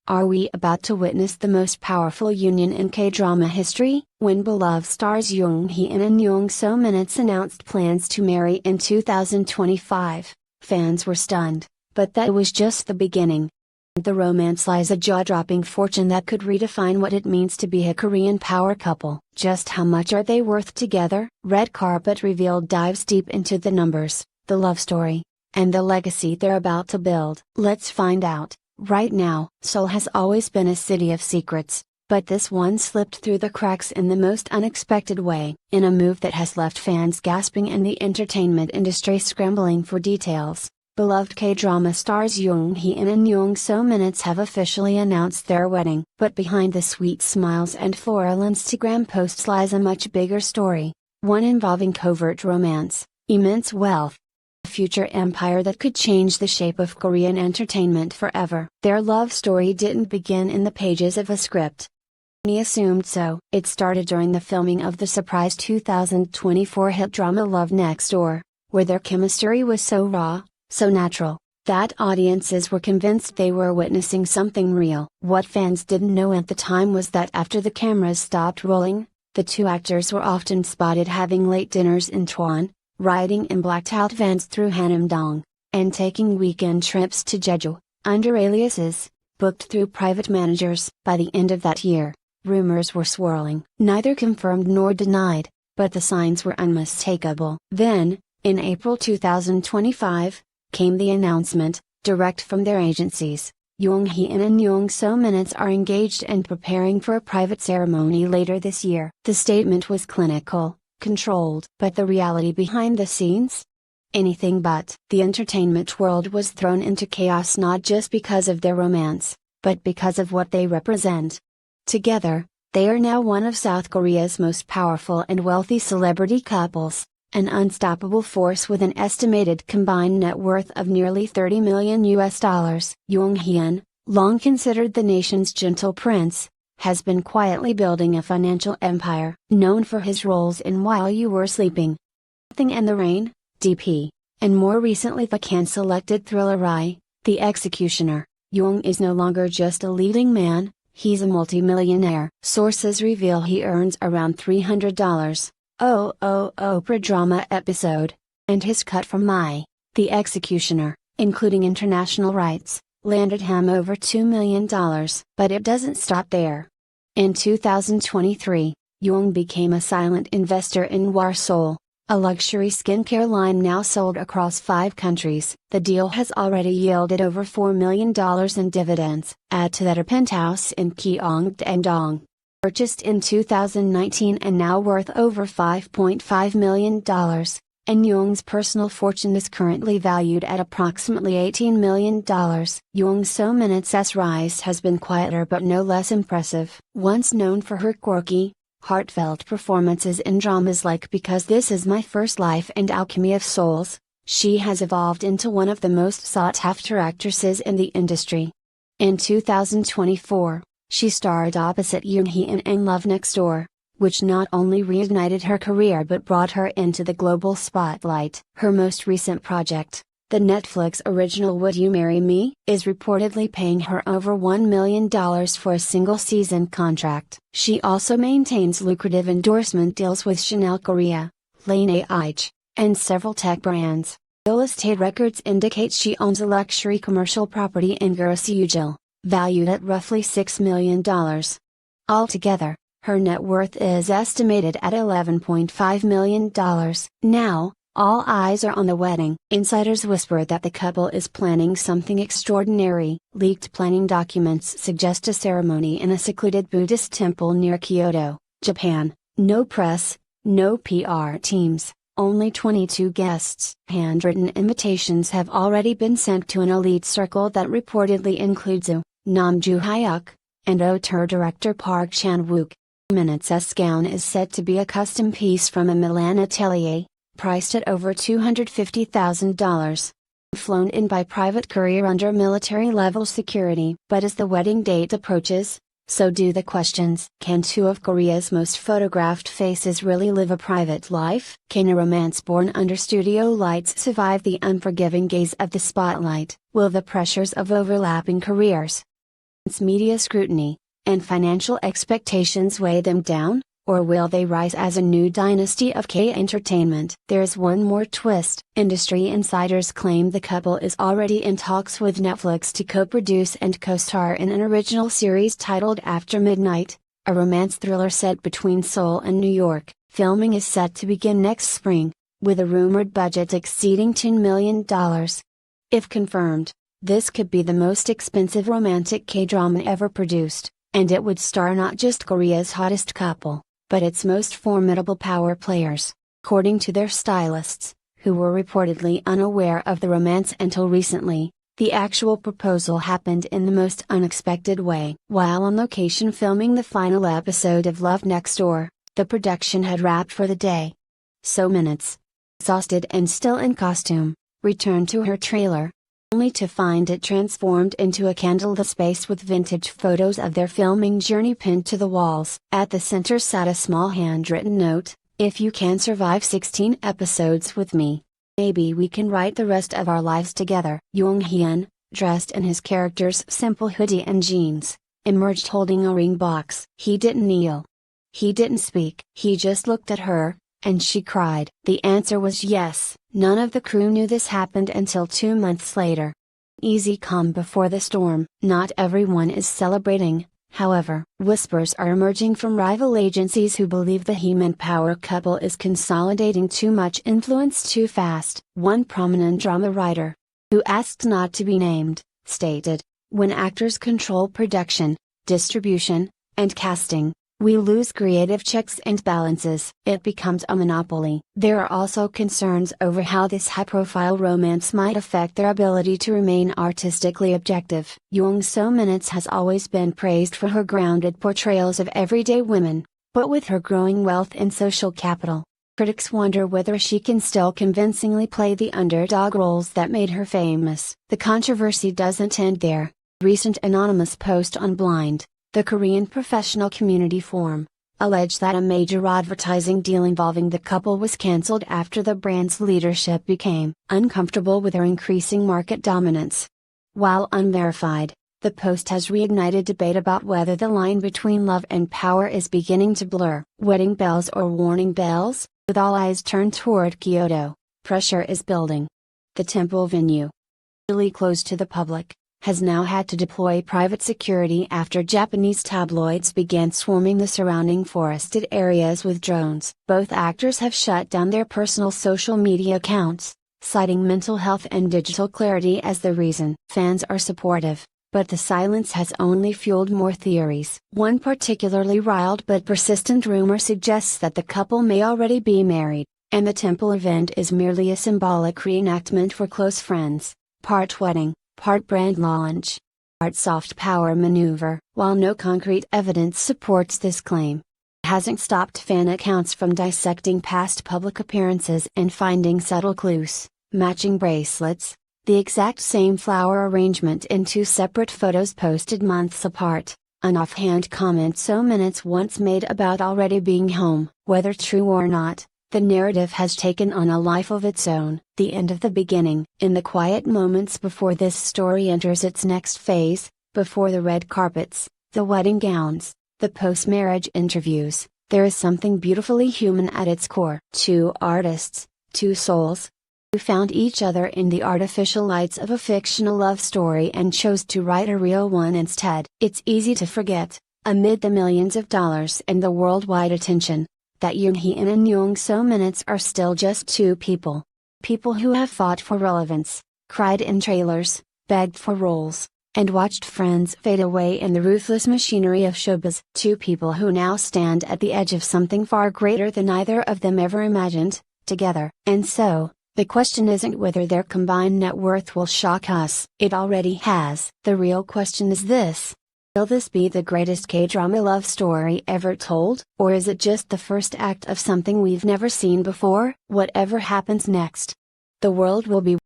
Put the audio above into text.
Are we about to witness the most powerful union in K-drama history? When beloved stars Jung Hae and Jung So Min announced plans to marry in 2025, fans were stunned, but that was just the beginning. The romance lies a jaw-dropping fortune that could redefine what it means to be a Korean power couple. Just how much are they worth together? Red Carpet Reveal dives deep into the numbers, the love story, and the legacy they're about to build. Let's find out. Right now, Seoul has always been a city of secrets, but this one slipped through the cracks in the most unexpected way. In a move that has left fans gasping and the entertainment industry scrambling for details, beloved K-drama stars Jung Hae and Jung So Min have officially announced their wedding. But behind the sweet smiles and floral Instagram posts lies a much bigger story, one involving covert romance, immense wealth, a future empire that could change the shape of Korean entertainment forever. Their love story didn't begin in the pages of a script. He assumed so. It started during the filming of the surprise 2024 hit drama Love Next Door, where their chemistry was so raw, so natural, that audiences were convinced they were witnessing something real. What fans didn't know at the time was that after the cameras stopped rolling, the two actors were often spotted having late dinners in Town, riding in blacked-out vans through Hanam-dong, and taking weekend trips to Jeju, under aliases, booked through private managers. By the end of that year, rumors were swirling. Neither confirmed nor denied, but the signs were unmistakable. Then, in April 2025, came the announcement, direct from their agencies. Jung Hae and Jung So Min are engaged and preparing for a private ceremony later this year. The statement was clinical, controlled. But the reality behind the scenes? Anything but. The entertainment world was thrown into chaos not just because of their romance, but because of what they represent. Together, they are now one of South Korea's most powerful and wealthy celebrity couples, an unstoppable force with an estimated combined net worth of nearly $30 million. Jung Hae, long considered the nation's gentle prince, has been quietly building a financial empire. Known for his roles in While You Were Sleeping, Nothing in the Rain, DP, and more recently the Cannes-selected thriller I, The Executioner, Jung is no longer just a leading man, he's a multimillionaire. Sources reveal he earns around $300 per drama episode, and his cut from I, The Executioner, including international rights, landed him over $2 million. But it doesn't stop there. In 2023, Jung became a silent investor in Seoul, a luxury skincare line now sold across 5 countries. The deal has already yielded over $4 million in dividends. Add to that a penthouse in Gyeongdong, purchased in 2019 and now worth over $5.5 million, and Jung's personal fortune is currently valued at approximately $18 million. Jung So Min's rise has been quieter but no less impressive. Once known for her quirky, heartfelt performances in dramas like Because This Is My First Life and Alchemy of Souls, she has evolved into one of the most sought-after actresses in the industry. In 2024, she starred opposite Jung Hae in Love Next Door, which not only reignited her career but brought her into the global spotlight. Her most recent project, the Netflix original Would You Marry Me, is reportedly paying her over $1 million for a single season contract. She also maintains lucrative endorsement deals with Chanel Korea, Lane H, and several tech brands. Real estate records indicate she owns a luxury commercial property in Gyeongju, valued at roughly $6 million. Altogether, her net worth is estimated at $11.5 million. Now, all eyes are on the wedding. Insiders whisper that the couple is planning something extraordinary. Leaked planning documents suggest a ceremony in a secluded Buddhist temple near Kyoto, Japan. No press, no PR teams, only 22 guests. Handwritten invitations have already been sent to an elite circle that reportedly includes Nam Joo-hyuk, and auteur director Park Chan-wook. Min's gown is said to be a custom piece from a Milan atelier, priced at over $250,000. Flown in by private courier under military-level security. But as the wedding date approaches, so do the questions. Can two of Korea's most photographed faces really live a private life? Can a romance born under studio lights survive the unforgiving gaze of the spotlight? Will the pressures of overlapping careers, Media scrutiny and financial expectations weigh them down, or will they rise as a new dynasty of K-entertainment? There's one more twist. Industry insiders claim the couple is already in talks with Netflix to co-produce and co-star in an original series titled After Midnight, a romance thriller set between Seoul and New York. Filming is set to begin next spring, with a rumored budget exceeding $10 million. If confirmed, this could be the most expensive romantic K-drama ever produced, and it would star not just Korea's hottest couple, but its most formidable power players, according to their stylists, who were reportedly unaware of the romance until recently. The actual proposal happened in the most unexpected way. While on location filming the final episode of Love Next Door, the production had wrapped for the day. So Minutes, exhausted and still in costume, returned to her trailer, only to find it transformed into a candlelit space with vintage photos of their filming journey pinned to the walls. At the center sat a small handwritten note: "If you can survive 16 episodes with me, maybe we can write the rest of our lives together." Jung Hae, dressed in his character's simple hoodie and jeans, emerged holding a ring box. He didn't kneel. He didn't speak. He just looked at her, and she cried. The answer was yes. None of the crew knew this happened until 2 months later. Easy calm before the storm. Not everyone is celebrating, however. Whispers are emerging from rival agencies who believe the Hae power couple is consolidating too much influence too fast. One prominent drama writer, who asked not to be named, stated, "When actors control production, distribution, and casting, we lose creative checks and balances. It becomes a monopoly." There are also concerns over how this high-profile romance might affect their ability to remain artistically objective. Jung So Minutes has always been praised for her grounded portrayals of everyday women, but with her growing wealth and social capital, critics wonder whether she can still convincingly play the underdog roles that made her famous. The controversy doesn't end there. Recent anonymous post on Blind, the Korean professional community forum, alleged that a major advertising deal involving the couple was cancelled after the brand's leadership became uncomfortable with their increasing market dominance. While unverified, the post has reignited debate about whether the line between love and power is beginning to blur. Wedding bells or warning bells? With all eyes turned toward Kyoto, pressure is building. The temple venue, usually closed to the public, has now had to deploy private security after Japanese tabloids began swarming the surrounding forested areas with drones. Both actors have shut down their personal social media accounts, citing mental health and digital clarity as the reason. Fans are supportive, but the silence has only fueled more theories. One particularly riled but persistent rumor suggests that the couple may already be married, and the temple event is merely a symbolic reenactment for close friends, part wedding, part brand launch, part soft power maneuver. While no concrete evidence supports this claim, it hasn't stopped fan accounts from dissecting past public appearances and finding subtle clues: matching bracelets, the exact same flower arrangement in 2 separate photos posted months apart, an offhand comment So Minutes once made about already being home. Whether true or not, the narrative has taken on a life of its own. The end of the beginning. In the quiet moments before this story enters its next phase, before the red carpets, the wedding gowns, the post-marriage interviews, there is something beautifully human at its core. 2 artists, 2 souls, who found each other in the artificial lights of a fictional love story and chose to write a real one instead. It's easy to forget, amid the millions of dollars and the worldwide attention, that Jung Hae and Jung So Minutes are still just 2 people. People who have fought for relevance, cried in trailers, begged for roles, and watched friends fade away in the ruthless machinery of showbiz. 2 people who now stand at the edge of something far greater than either of them ever imagined, together. And so, the question isn't whether their combined net worth will shock us. It already has. The real question is this: will this be the greatest K-drama love story ever told? Or is it just the first act of something we've never seen before? Whatever happens next, the world will be